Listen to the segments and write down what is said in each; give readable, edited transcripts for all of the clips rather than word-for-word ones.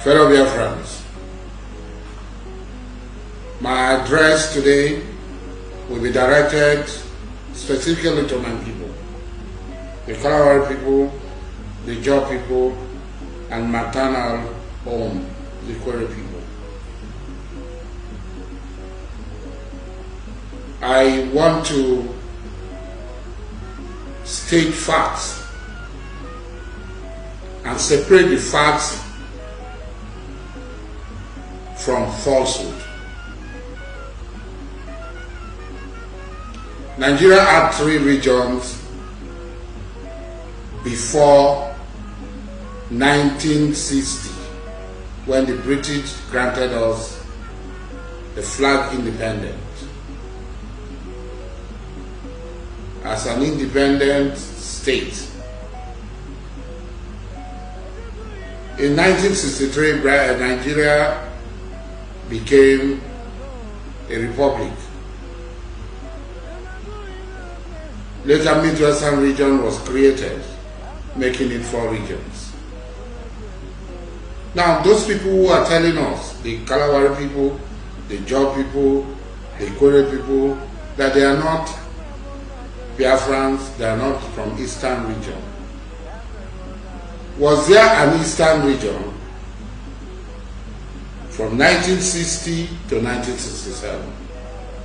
Fellow Biafrans, my address today will be directed specifically to my people, the Kalawari people, the Jaw people, and maternal home, the Kwere people. I want to state facts and separate the facts from falsehood. Nigeria had 3 regions before 1960, when the British granted us the flag independence. As an independent state. In 1963, Nigeria became a republic. Later, Midwestern region was created, making it 4 regions. Now, those people who are telling us, the Kalawari people, the Jaw people, the Kwere people, that they are not Biafrans, they are not from Eastern region. Was there an Eastern region from 1960 to 1967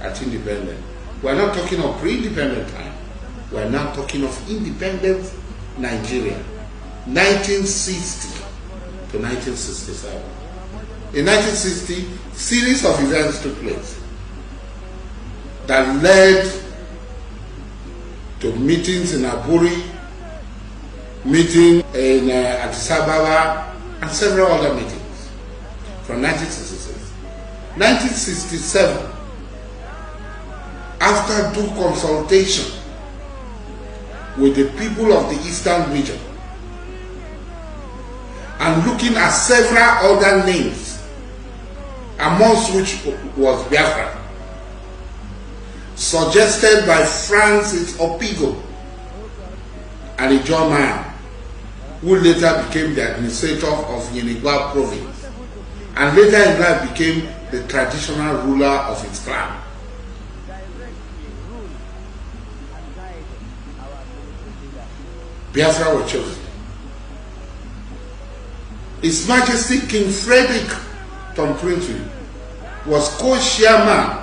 at independence? We're not talking of pre-independent time. We're not talking of independent Nigeria. 1960 to 1967. In 1960, series of events took place that led to meetings in Aburi, meeting in Addis Ababa, and several other meetings from 1966. 1967, after due consultation with the people of the Eastern region and looking at several other names, amongst which was Biafra, suggested by Francis Opigo, an Ijaw man, who later became the administrator of Yenigua province, and later in life became the traditional ruler of its clan. Biafra was chosen. His Majesty King Frederick Prince was co-chairman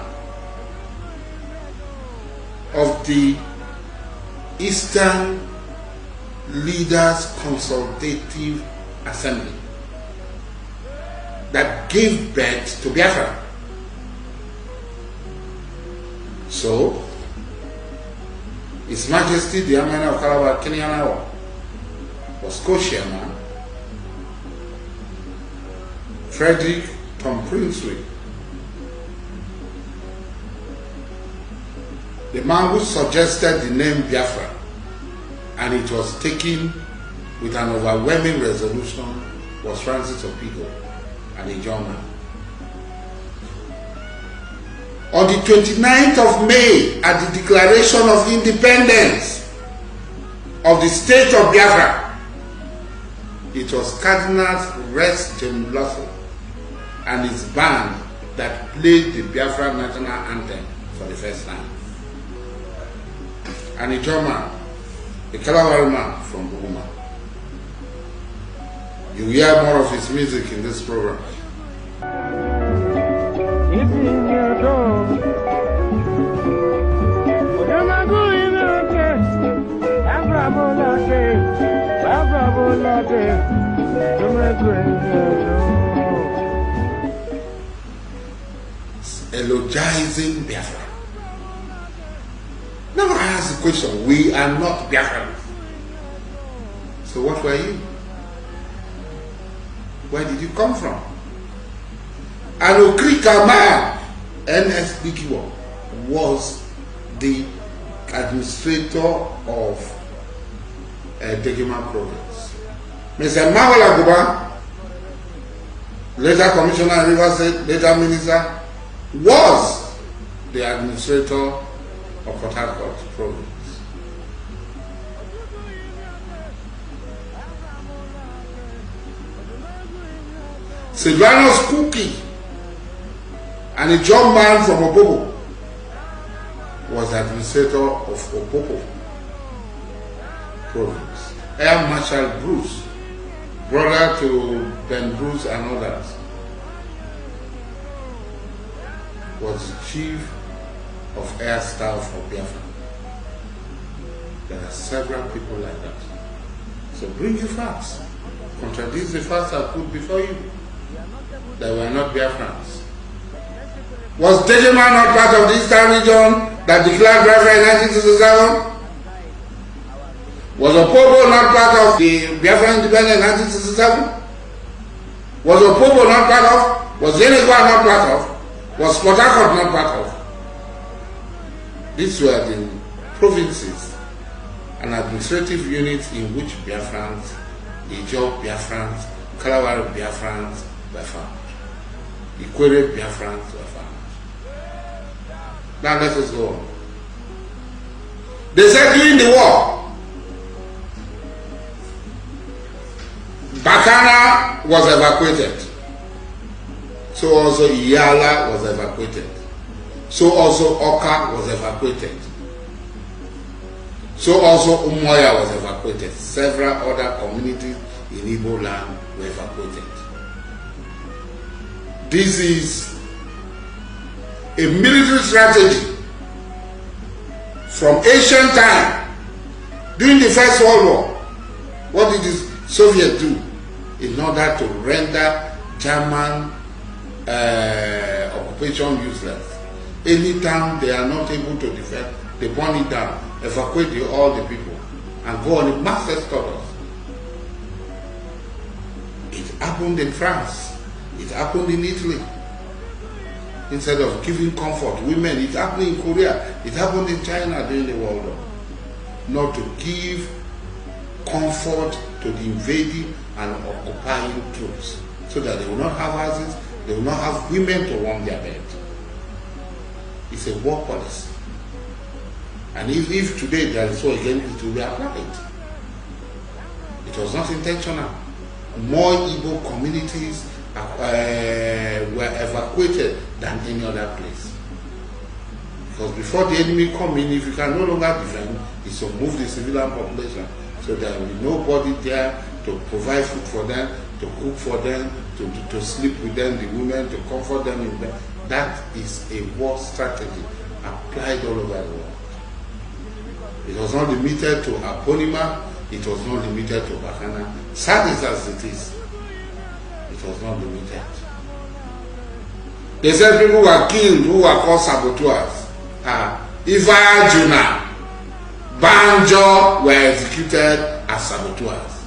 of the Eastern Leaders Consultative Assembly that gave birth to Biafra. So, His Majesty the Amana of Calabar Kenyanawa was co-chairman. Frederick Prince, the man who suggested the name Biafra, and it was taken with an overwhelming resolution, was Francis Opigo, an Ijaw man. On the 29th of May, at the Declaration of Independence of the State of Biafra, it was Cardinal Rex James Blossom and his band that played the Biafra national anthem for the first time. An Ijaw man, a Kalawari man from Buguma. You hear more of his music in this program. Elogizing Biafra. Now I ask the question, we are not Biafrans. So what were you? Where did you come from? An Okrika man, N.S. Dikiwo, was the administrator of Degima province. Mr. Mawala Guba, later Commissioner in Rivers State, later Minister, was the administrator of Port Harcourt province. Silvanus Kuki, and a young man from Opobo was the administrator of Opobo province. Air Marshal Bruce, brother to Ben Bruce and others, was the chief of air staff for Biafra. There are several people like that. So bring your facts. Contradict the facts I put before you. That we are not Biafrans. Was Dejema not part of the Eastern region that declared Biafra in 1967? Was Opobo not part of the Biafra independence in 1967? Was Opobo not part of? Was Yenegua not part of? Was Port Harcourt not part of? These were the provinces and administrative units in which Biafrans, Ijob Biafrans, Kalawari Biafrans were found. Ikwere Biafrans were found. Now let us go on. They said during the war, Bakana was evacuated. So also Iyala was evacuated. So also Oka was evacuated. So also Umuoya was evacuated. Several other communities in Igbo land were evacuated. This is a military strategy from ancient time. During the First World War, what did the Soviets do in order to render German occupation useless? Anytime they are not able to defend, they burn it down, evacuate all the people, and go on a mass exodus. It happened in France. It happened in Italy. Instead of giving comfort to women, it happened in Korea. It happened in China during the World War. Not to give comfort to the invading and occupying troops, so that they will not have houses, they will not have women to warm their bed. It's a war policy. And if today there is war again, it will be applied. It was not intentional. More Igbo communities were evacuated than any other place. Because before the enemy come in, if you can no longer defend, it's to move the civilian population. So there will be nobody there to provide food for them, to cook for them, to sleep with them, the women, to comfort them in bed. That is a war strategy applied all over the world. It was not limited to Aponima, it was not limited to Bakana. Sad as it is, it was not limited. They said people were killed who were called saboteurs. Iva Juna, Banjo were executed as saboteurs.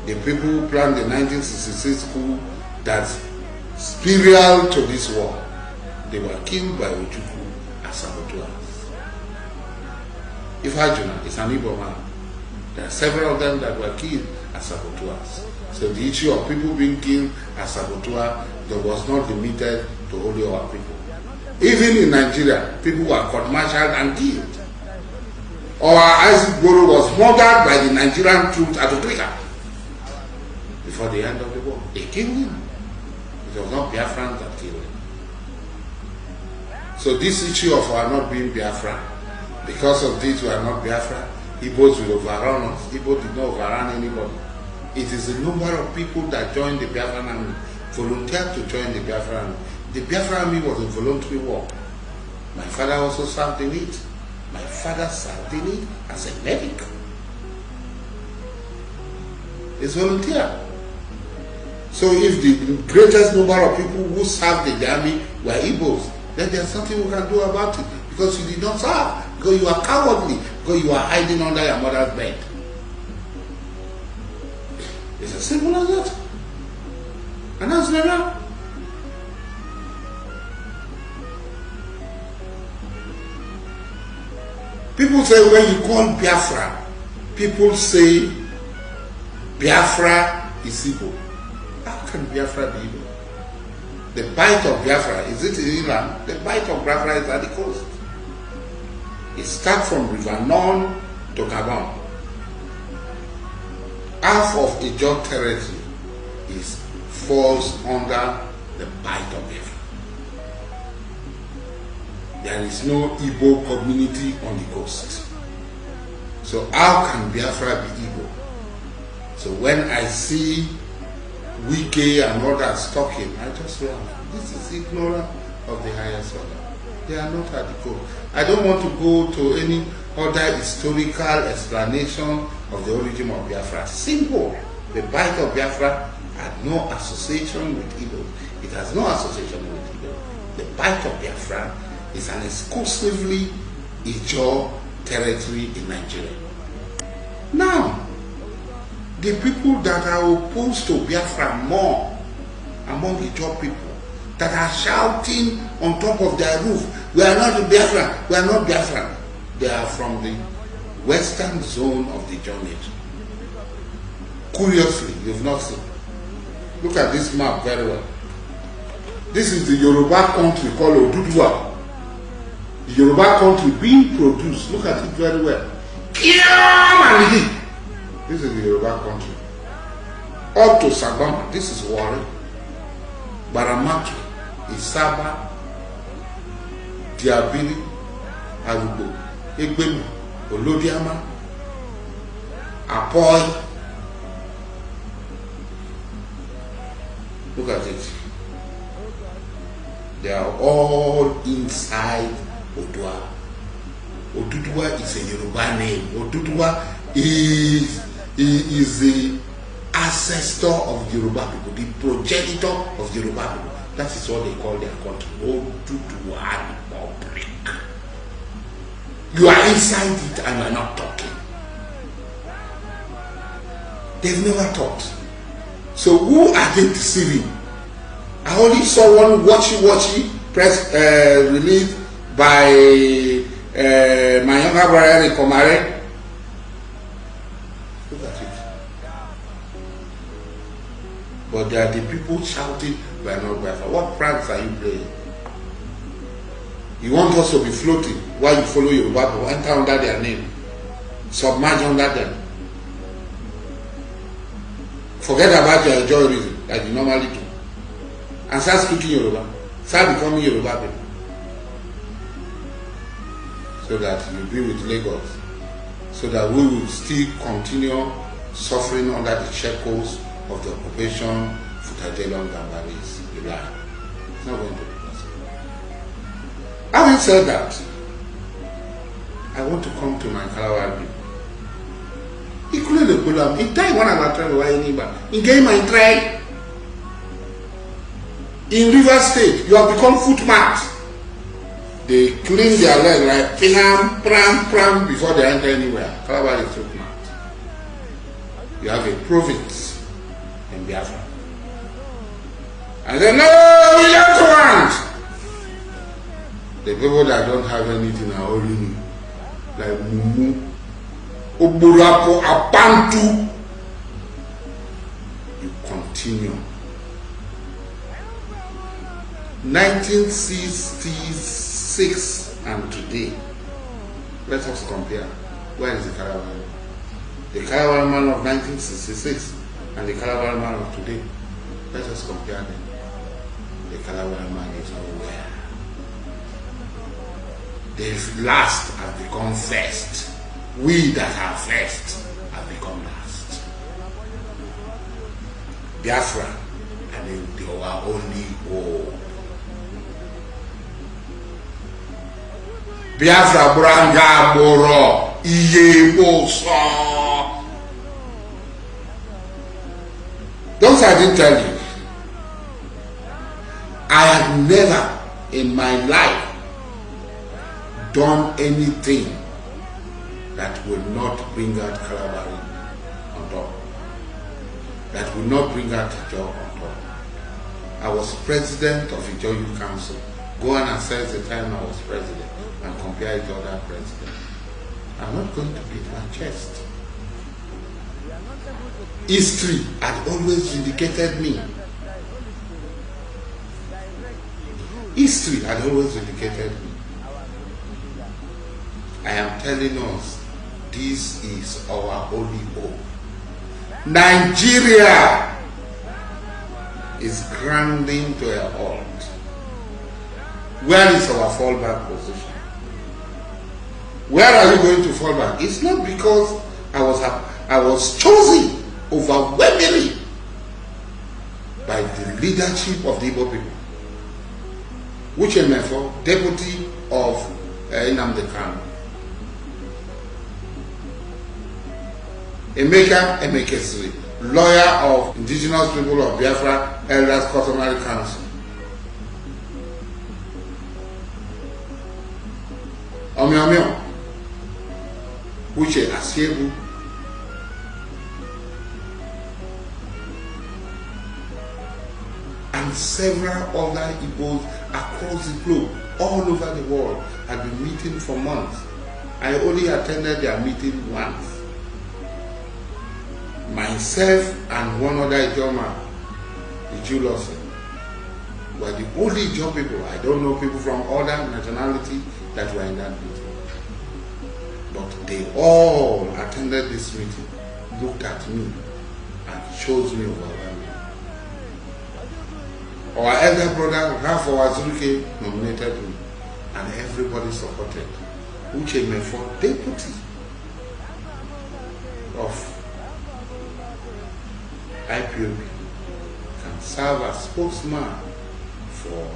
The people who planned the 1966 coup that's spiritual to this war, they were killed by Ojukwu as saboteurs. Ifa Juna is an Igbo man. There are several of them that were killed as saboteurs. So the issue of people being killed as saboteurs, that was not limited to only our people. Even in Nigeria, people were court-martialed and killed. Our Isaac Goro was murdered by the Nigerian troops at Okrika before the end of the war. They killed him. It was not Biafran that killed him. So this issue of our not being Biafran, because of this we are not Biafra, Igbos will overrun us. Igbo did not overrun anybody. It is the number of people that joined the Biafran army, volunteered to join the Biafran army. The Biafran army was a voluntary war. My father also served in it. My father served in it as a medic. It's volunteer. So if the greatest number of people who served in the army were Igbos, then there's something we can do about it. Because you did not serve. Because you are cowardly. Because you are hiding under your mother's bed. It's as simple as that. And that's never. People say when you call Biafra, people say Biafra is Igbo. How can Biafra be Igbo? The bite of Biafra, is it in Iran? The bite of Biafra is at the coast. It starts from River Non to Gabon. Half of Ijaw territory is falls under the bite of Biafra. There is no Igbo community on the coast. So how can Biafra be Igbo? So when I see Wike and others talking, I just realize this is ignorance of the highest order. They are not at the core. I don't want to go to any other historical explanation of the origin of Biafra. Simple. The bite of Biafra had no association with Igbo. It has no association with Igbo. The bite of Biafra is an exclusively Ijaw territory in Nigeria. Now, the people that are opposed to Biafra more among Ijaw people, that are shouting on top of their roof, we are not Biafra, we are not Biafra. They are from the western zone of the Ijaw nation. Curiously, you've not seen. Look at this map very well. This is the Yoruba country called Oduduwa. The Yoruba country being produced. Look at it very well. This is the Yoruba country. Up to Sagama, this is Warri. Baramatu, Isaba, Diabili, Arubo, Egbemu, Olodiama, Apoy. Look at it. They are all inside Odua. Oduduwa is a Yoruba name. Oduduwa is the ancestor of Yoruba people, the progenitor of Yoruba people. That is what they call their country. Oduduwa Republic. You are inside it and you are not talking. They've never taught. So who are they deceiving? I only saw one watchy press release by my younger brother Komare. Look at it. But there are the people shouting, we are not Biafra. What pranks are you playing? You want us to be floating while you follow Yoruba people, enter under their name, submerge under them. Forget about your journalism like you normally do. And start speaking Yoruba. Start becoming Yoruba people. So that you be with Lagos. So that we will still continue suffering under the shackles of the occupation, Futajelon, Gambaris, you lie. It's not going to be possible. Having said that, I want to come to my Kalawari people. He couldn't have put up. In time, when I was trying to buy any bar, in game I tried. In River State, you have become footmat. They clean their leg like pram before they enter anywhere. Kalawari is footmat. You have a province in Biafra. And then, no, we don't want. The people that don't have anything are only like Mumu. Oburapo Apantu, you continue. 1966 and today, let us compare. Where is the Calabar? The Calabar man of 1966 and the Calabar man of today. Let us compare them. The Calabar man is nowhere. The last have become first. We that are first have become last. Biafra, and they were only hope. Biafra Branga Boro Iye Boso. Don't I didn't tell you. I have never in my life done anything that will not bring out Kalabari on top. That will not bring out Ijaw on top. I was president of Ijaw Youth Council. Go and assess the time I was president and compare it to other presidents. I'm not going to beat my chest. History had always vindicated me. History had always vindicated me. I am telling us, this is our only hope. Nigeria is grinding to a halt. Where is our fallback position? Where are you going to fall back? It's not because I was chosen overwhelmingly by the leadership of the Ipob people, which is for deputy of Nnamdi Kanu. Emeka, lawyer of indigenous people of Biafra Elders Customary Council. Omio, which is Asiebu, and several other Igbos across the globe, all over the world, have been meeting for months. I only attended their meeting once. Myself and one other Ijoma, the Jew Lawson, were the only Ijaw people. I don't know people from other nationality that were in that meeting. But they all attended this meeting, looked at me, and chose me overwhelmingly. Our elder brother, Rafo Azuruke, nominated me, and everybody supported. Uche Mefo, deputy of Ipob, can serve as spokesman for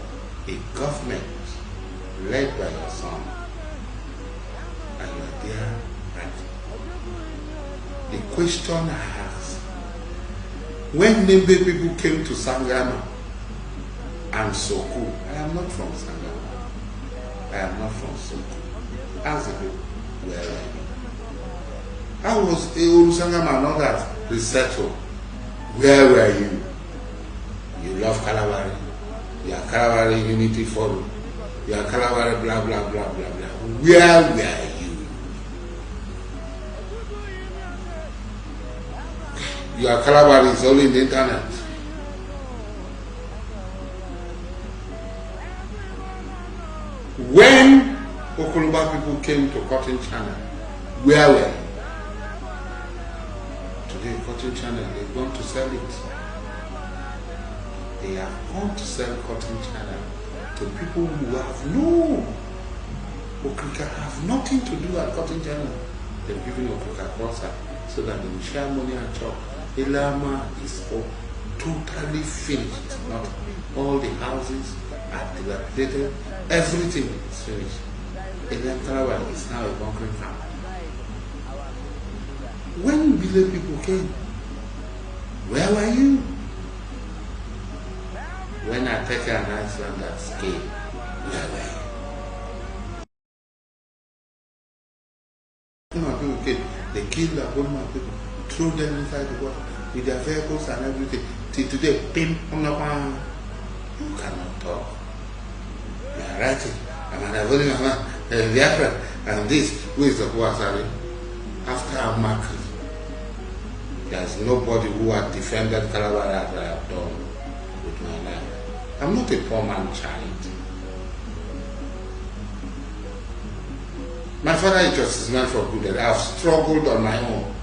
a government led by your son. And you are there, right? The question I asked, when Nembe people came to Sangama and Soku, I am not from Sangama, I am not from Soku. Ask the people, where are you? How was Sangama and others resettled? Where were you? You love Kalabari. You are Kalabari Unity Forum. You are Kalabari blah blah blah blah blah. Where were you? You are Kalabari is only in the internet. When Okuluba people came to Cotton Channel, where were you? Today, Cotton Channel, they've gone to sell it. They have gone to sell Cotton Channel to people who have no Okrika, have nothing to do at Cotton Channel. They've given Okrika Crossa so that they will share money and chop. Ilama is totally finished. Not all the houses are dilapidated. Everything is finished. Ilam Kalawa is now a bunkering camp. When village people came, where were you? When I take an Iceland that scale, where were you? My people came, they killed the whole my people, threw them inside the water with their vehicles and everything. Till today, pim, you cannot talk. You are writing. I'm Biafra, and this, who is the ASARI? After a market, there's nobody who has defended Calabar as I have done with my life. I'm not a poor man child. My father is just meant for good. I have struggled on my own.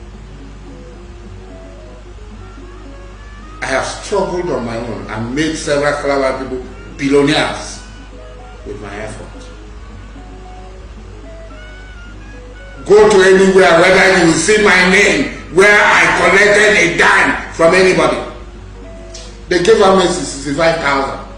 I have struggled on my own and made several Calabar people billionaires with my effort. Go to anywhere, whether you will see my name, where I collected a dime from anybody. They gave me 65,000.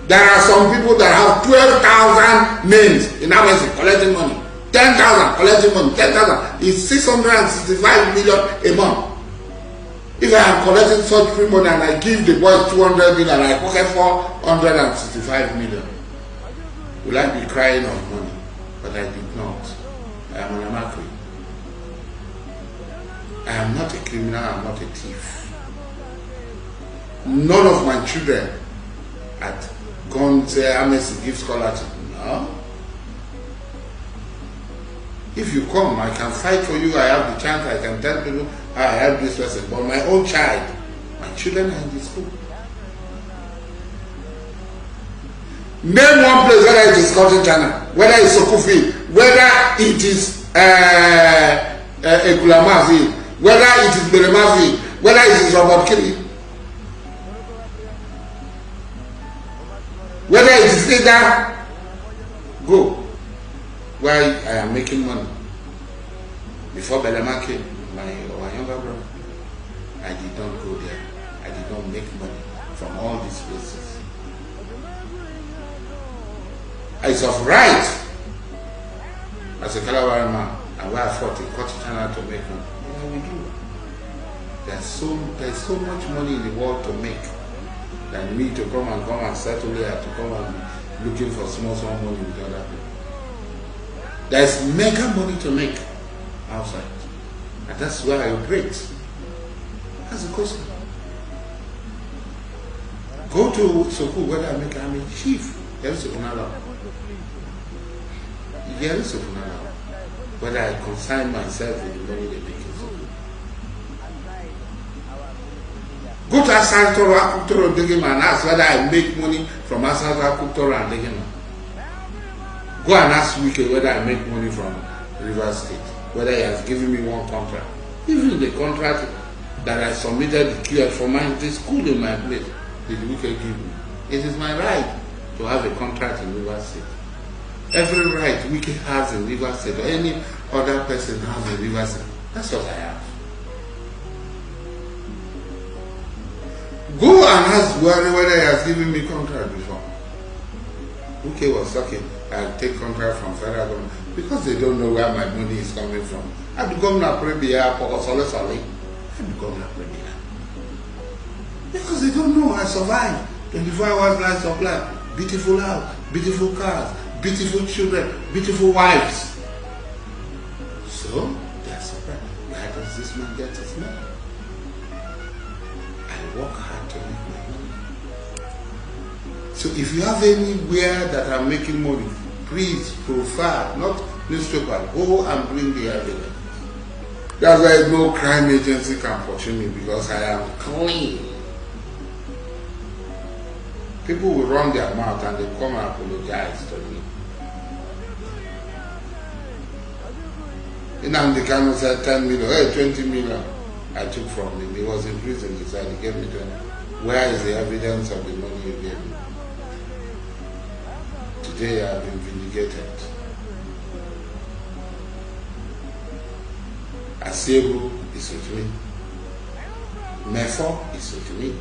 There are some people that have 12,000 names in Mazi collecting money. 10,000 collecting money. 10,000 is 665 million a month. If I am collecting such free money and I give the boys 200 million, I pocket 465 million. Will I be crying of money? But I did not. I am an Amakri. I am not a criminal, I am not a thief. None of my children had gone to Amnesty give scholarship. No. If you come, I can fight for you, I have the chance, I can tell people I help this person. But my own child, my children are in the school. Name one place, whether it is Cotton Channel, whether it's Sokufi, whether it is Ekulamavi, whether it is Beremavi, whether it is Robert Kiri. Whether it is either go where I am making money. Before Belema came, my younger brother, I did not go there. I did not make money from all these places. It's of right as a Kalawari man, and where I fought in Court Channel to make money. Yeah, we do. There's so much money in the world to make than me to come and settle here, to come and be looking for small money with other people. There's mega money to make outside, and that's where I operate. That's the question. Go to Soku, whether I'm a chief. There is a Kunala. There is a Kunala. Whether I consign myself with the money they make. Go to ASARI Dokubose See and ask whether I make money from ASARI Dokubose See. Go and ask Wike whether I make money from Rivers State, whether he has given me one contract. Even the contract that I submitted the QF for the school in my place, did Wike give me? It is my right to have a contract in Rivers State. Every right Wike has in Rivers State, or any other person has in Rivers State. That's what I have. Go and ask whether he has given me contract before. Wike was talking, I take contract from federal government because they don't know where my money is coming from. I become a premier for Osole. I become a premier because they don't know I survive 24 hours life supply, beautiful house, beautiful cars, beautiful children, beautiful wives. So they are surprised. Where does this man get his money? I work hard to make my money. So if you have anywhere that I'm making money, please profile, not newspaper, go and bring the evidence. That's why no crime agency can pursue me, because I am clean. People will run their mouth and they come and apologize to me. Nnamdi Kanu said 10 million, hey, 20 million I took from him. He was in prison, he said he gave me 20. Where is the evidence of the money you gave me? Today I have been vindicated. Asebu is with me. Mefo is with me.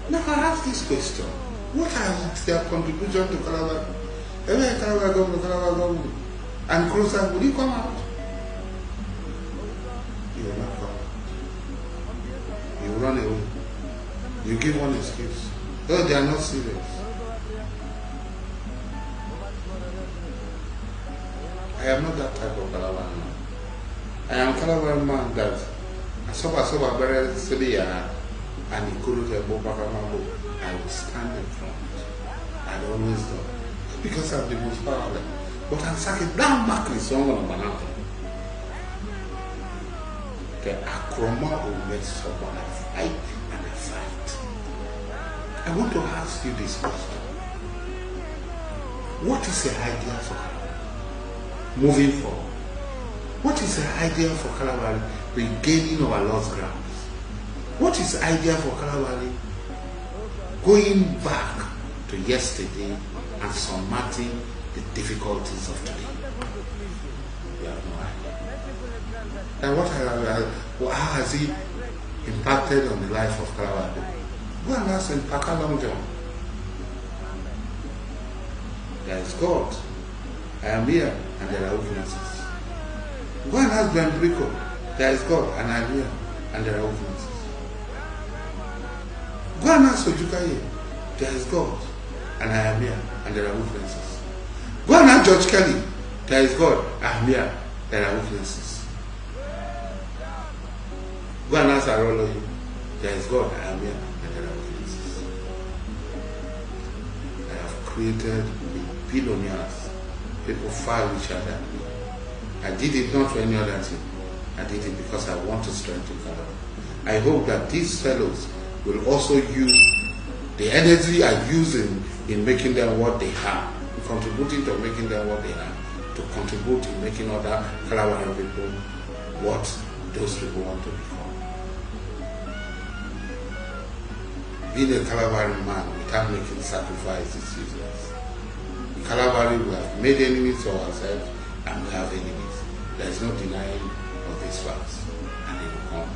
Now I ask this question. What is their contribution to Calabar? Every Calabar government, and Cruiser, will you come out? You will not come out. You will run away. You give one excuse. Oh, they are not serious. I am not that type of Calabar man. I am Calabar man that Asoba Bere Sebiya and Ikuru Bobakamabu, I will stand in front. I always do. Because I'm the most powerful. But I'm saying down back in someone on banana. The Akroma will make someone fight and a fight. I want to ask you this question. What is the idea for Calabari moving forward? What is the idea for Calabari regaining our lost grounds? What is the idea for Calabari going back to yesterday and surmounting the difficulties of today? We have no idea. And how has it impacted on the life of Calabari? Go and ask him, Pakalong John. There is God. I am here and there are witnesses. Go and ask Ben Brico. There is God and I am here and there are witnesses. Go and ask Ojukaye. There is God and I am here and there are witnesses. Go and ask George Kelly. There is God, I am here, there are witnesses. Go and ask Aroloyi. There is God, I am here and there are witnesses. I have created billionaires. People file each other. I did it not for any other thing. I did it because I want to strengthen Canada. I hope that these fellows will also use the energy I use in making them what they have, contributing to making them what they have, to contribute in making other Kalawari people what those people want to become. being a Calvary man without making sacrifice is useless. In Calvary, we have made enemies to ourselves and we have enemies. There is no denying of these facts, and they will come.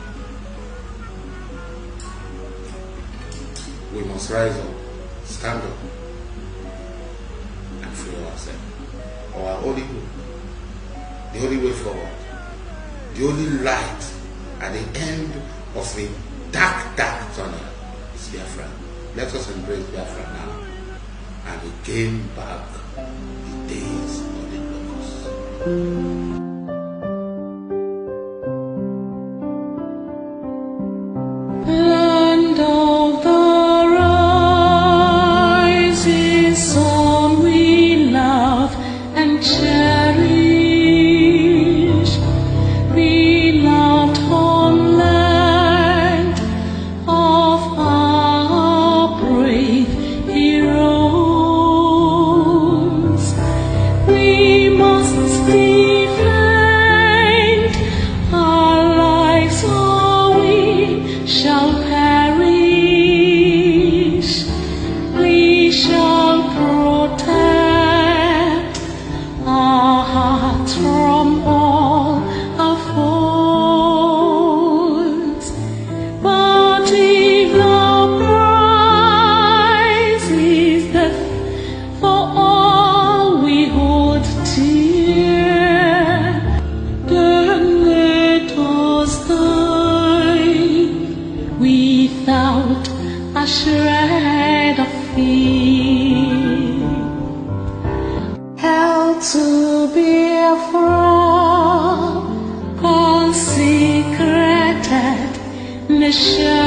We must rise up, stand up, and free ourselves. Our only hope, the only way forward, the only light at the end of a dark, dark tunnel is Biafra. Let us embrace Biafra now and gain back the days of the locusts. Land of the rising sun, we love and cherish. Beloved homeland of our brave heroes, we must defend our lives or we shall perish. We shall protect our hearts from all our foes. But if the prize is death for all we hold dear, then let us die without a shred of fear. Hell to Biafra, consecrated nation.